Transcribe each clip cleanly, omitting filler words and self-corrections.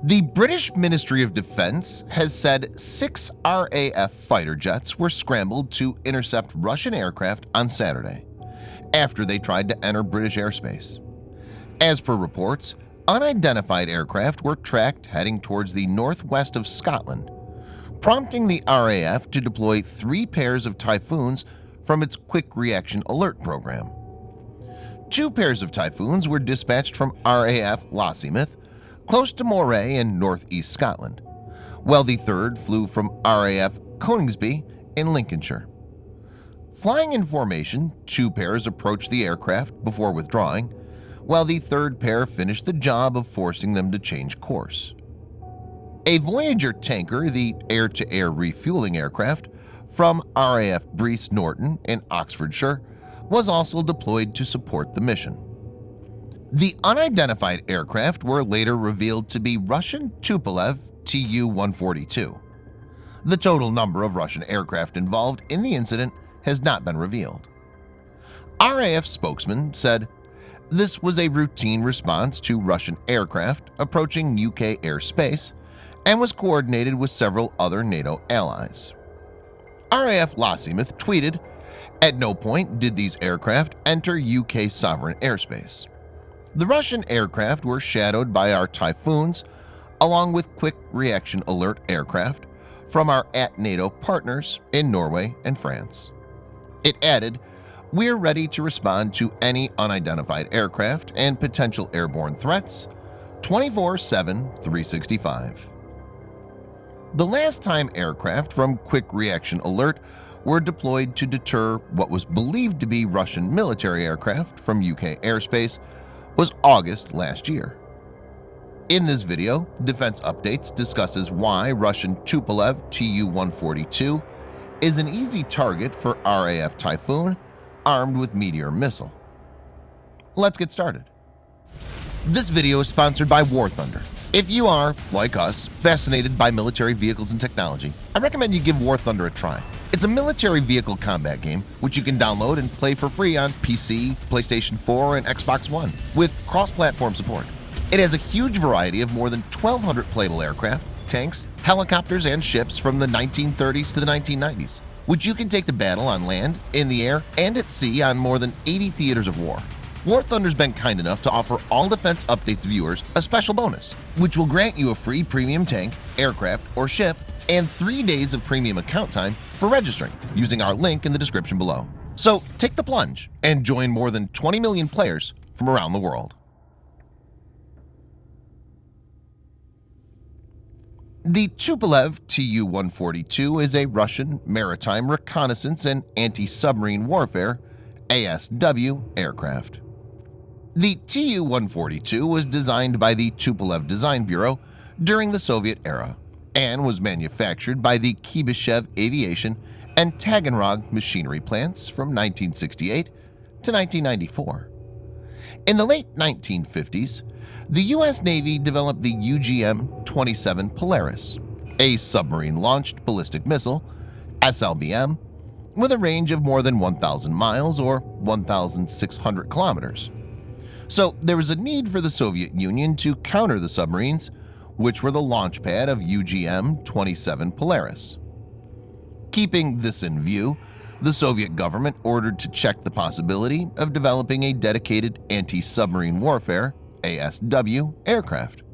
The British Ministry of Defense has said 6 RAF fighter jets were scrambled to intercept Russian aircraft on Saturday, after they tried to enter British airspace. As per reports, unidentified aircraft were tracked heading towards the northwest of Scotland, prompting the RAF to deploy 3 pairs of Typhoons from its Quick Reaction Alert program. 2 pairs of Typhoons were dispatched from RAF Lossiemouth, close to Moray in northeast Scotland, while the 3rd flew from RAF Coningsby in Lincolnshire. Flying in formation, 2 pairs approached the aircraft before withdrawing, while the 3rd pair finished the job of forcing them to change course. A Voyager tanker, the air-to-air refueling aircraft from RAF Brize Norton in Oxfordshire, was also deployed to support the mission. The unidentified aircraft were later revealed to be Russian Tupolev Tu-142. The total number of Russian aircraft involved in the incident has not been revealed. RAF spokesman said, "This was a routine response to Russian aircraft approaching UK airspace and was coordinated with several other NATO allies." RAF Lossiemouth tweeted, "At no point did these aircraft enter UK sovereign airspace. The Russian aircraft were shadowed by our Typhoons, along with Quick Reaction Alert aircraft from our NATO partners in Norway and France." It added, "We're ready to respond to any unidentified aircraft and potential airborne threats 24/7, 365. The last time aircraft from Quick Reaction Alert were deployed to deter what was believed to be Russian military aircraft from UK airspace was August last year. In this video, Defense Updates discusses why Russian Tupolev Tu-142 is an easy target for RAF Typhoon armed with METEOR missile. Let's get started. This video is sponsored by War Thunder. If you are, like us, fascinated by military vehicles and technology, I recommend you give War Thunder a try. It's a military vehicle combat game which you can download and play for free on PC, PlayStation 4, and Xbox One with cross-platform support. It has a huge variety of more than 1,200 playable aircraft, tanks, helicopters, and ships from the 1930s to the 1990s, which you can take to battle on land, in the air, and at sea on more than 80 theaters of war. War Thunder's been kind enough to offer all Defense Updates viewers a special bonus, which will grant you a free premium tank, aircraft, or ship, and 3 days of premium account time for registering using our link in the description below. So take the plunge and join more than 20 million players from around the world. The Tupolev Tu-142 is a Russian maritime reconnaissance and anti-submarine warfare (ASW) aircraft. The Tu-142 was designed by the Tupolev Design Bureau during the Soviet era and was manufactured by the Kibyshev Aviation and Taganrog machinery plants from 1968 to 1994. In the late 1950s, the U.S. Navy developed the UGM-27 Polaris, a submarine-launched ballistic missile (SLBM) with a range of more than 1,000 miles or 1,600 kilometers. So there was a need for the Soviet Union to counter the submarines, which were the launch pad of UGM-27 Polaris. Keeping this in view, the Soviet government ordered to check the possibility of developing a dedicated anti-submarine warfare (ASW) aircraft.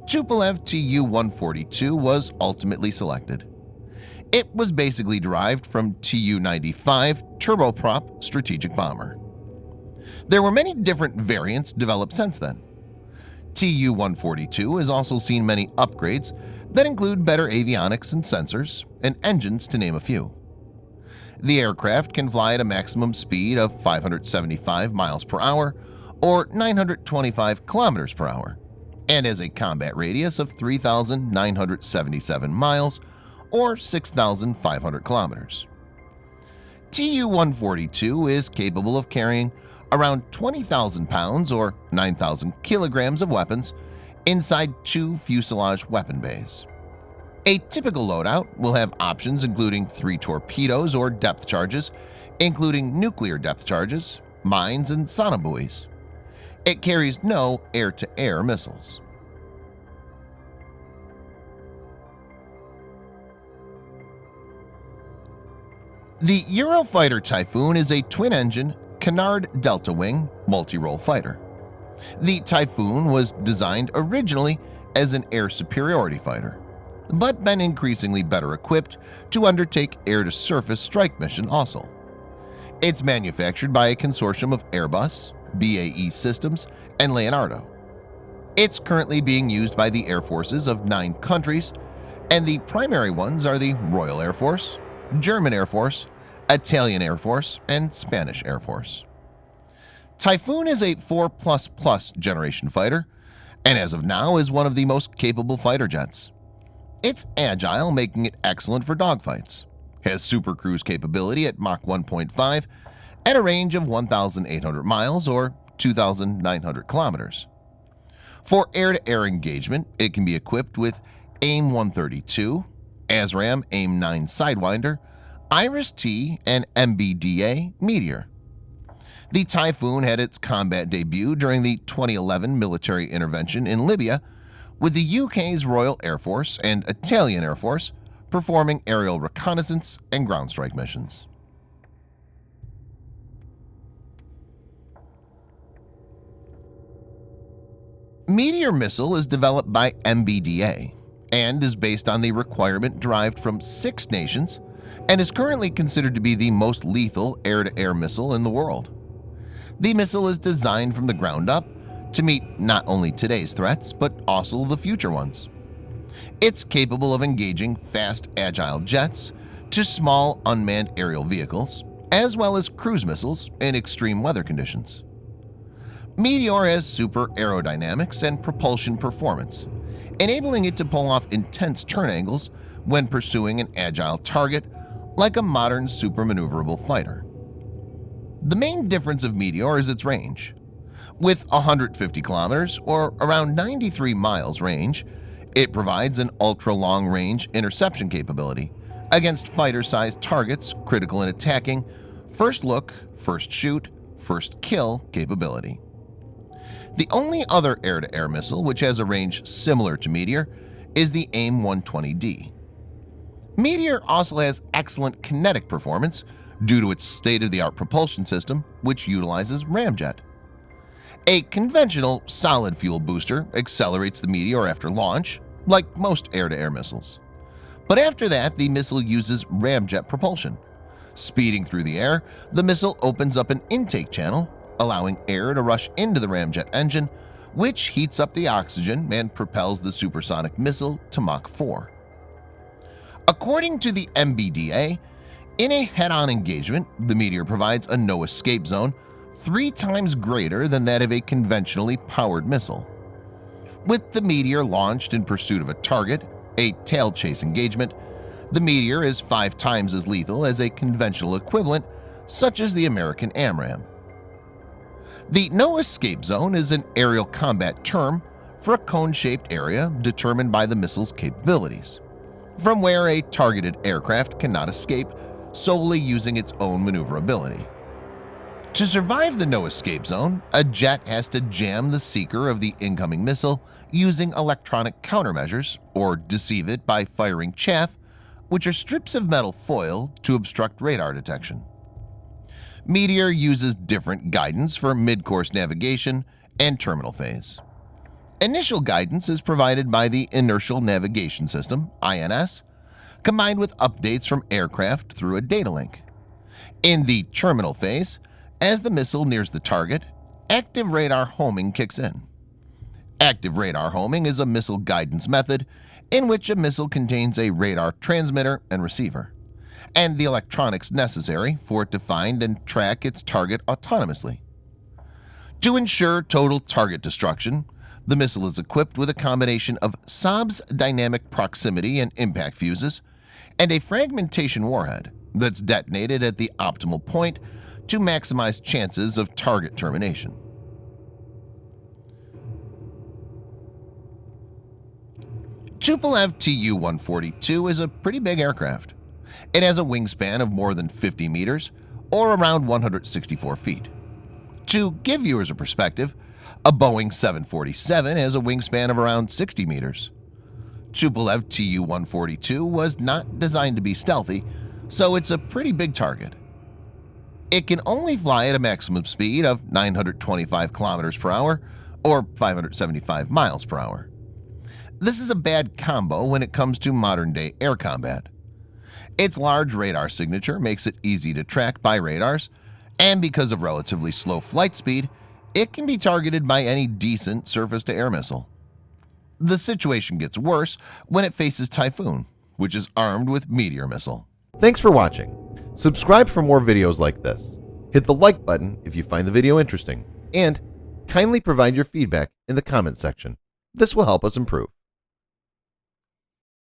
Tupolev Tu-142 was ultimately selected. It was basically derived from Tu-95 turboprop strategic bomber. There were many different variants developed since then. Tu-142 has also seen many upgrades that include better avionics and sensors and engines, to name a few. The aircraft can fly at a maximum speed of 575 miles per hour or 925 kilometers per hour and has a combat radius of 3,977 miles or 6,500 kilometers. Tu-142 is capable of carrying around 20,000 pounds or 9,000 kilograms of weapons inside 2 fuselage weapon bays. A typical loadout will have options including 3 torpedoes or depth charges, including nuclear depth charges, mines, and sonobuoys. It carries no air-to-air missiles. The Eurofighter Typhoon is a twin-engine, canard delta-wing, multi-role fighter. The Typhoon was designed originally as an air superiority fighter, but been increasingly better equipped to undertake air-to-surface strike mission also. It's manufactured by a consortium of Airbus, BAE Systems, and Leonardo. It's currently being used by the air forces of 9 countries, and the primary ones are the Royal Air Force, German Air Force, Italian Air Force, and Spanish Air Force. Typhoon is a 4++ generation fighter, and as of now is one of the most capable fighter jets. It's agile, making it excellent for dogfights, has supercruise capability at Mach 1.5 at a range of 1,800 miles or 2,900 kilometers. For air-to-air engagement, it can be equipped with AIM-132, ASRAAM AIM-9 Sidewinder, Iris-T, and MBDA METEOR. The Typhoon had its combat debut during the 2011 military intervention in Libya, with the UK's Royal Air Force and Italian Air Force performing aerial reconnaissance and ground strike missions. METEOR missile is developed by MBDA and is based on the requirement derived from 6 nations and is currently considered to be the most lethal air-to-air missile in the world. The missile is designed from the ground up to meet not only today's threats but also the future ones. It's capable of engaging fast, agile jets to small unmanned aerial vehicles, as well as cruise missiles in extreme weather conditions. METEOR has super aerodynamics and propulsion performance, enabling it to pull off intense turn angles when pursuing an agile target like a modern super-maneuverable fighter. The main difference of METEOR is its range. With 150 kilometers or around 93 miles range, it provides an ultra-long-range interception capability against fighter-sized targets critical in attacking, first look, first shoot, first kill capability. The only other air-to-air missile which has a range similar to METEOR is the AIM-120D. METEOR also has excellent kinetic performance due to its state-of-the-art propulsion system, which utilizes ramjet. A conventional solid fuel booster accelerates the METEOR after launch, like most air-to-air missiles. But after that, the missile uses ramjet propulsion. Speeding through the air, the missile opens up an intake channel, allowing air to rush into the ramjet engine, which heats up the oxygen and propels the supersonic missile to Mach 4. According to the MBDA, in a head-on engagement, the METEOR provides a no-escape zone 3 times greater than that of a conventionally powered missile. With the METEOR launched in pursuit of a target, a tail-chase engagement, the METEOR is 5 times as lethal as a conventional equivalent, such as the American AMRAAM. The no-escape zone is an aerial combat term for a cone-shaped area determined by the missile's capabilities, from where a targeted aircraft cannot escape solely using its own maneuverability. To survive the no-escape zone, a jet has to jam the seeker of the incoming missile using electronic countermeasures or deceive it by firing chaff, which are strips of metal foil to obstruct radar detection. METEOR uses different guidance for mid-course navigation and terminal phase. Initial guidance is provided by the Inertial Navigation System (INS), combined with updates from aircraft through a data link. In the terminal phase, as the missile nears the target, active radar homing kicks in. Active radar homing is a missile guidance method in which a missile contains a radar transmitter and receiver, and the electronics necessary for it to find and track its target autonomously. To ensure total target destruction, the missile is equipped with a combination of SOB's dynamic proximity and impact fuses and a fragmentation warhead that's detonated at the optimal point to maximize chances of target termination. Tupolev Tu-142 is a pretty big aircraft. It has a wingspan of more than 50 meters, or around 164 feet. To give viewers a perspective, a Boeing 747 has a wingspan of around 60 meters. Tupolev Tu-142 was not designed to be stealthy, so it's a pretty big target. It can only fly at a maximum speed of 925 kilometers per hour or 575 miles per hour. This is a bad combo when it comes to modern-day air combat. Its large radar signature makes it easy to track by radars, and because of relatively slow flight speed, it can be targeted by any decent surface-to-air missile. The situation gets worse when it faces Typhoon, which is armed with METEOR missile. Thanks for watching. Subscribe for more videos like this. Hit the like button if you find the video interesting, and kindly provide your feedback in the comment section. This will help us improve.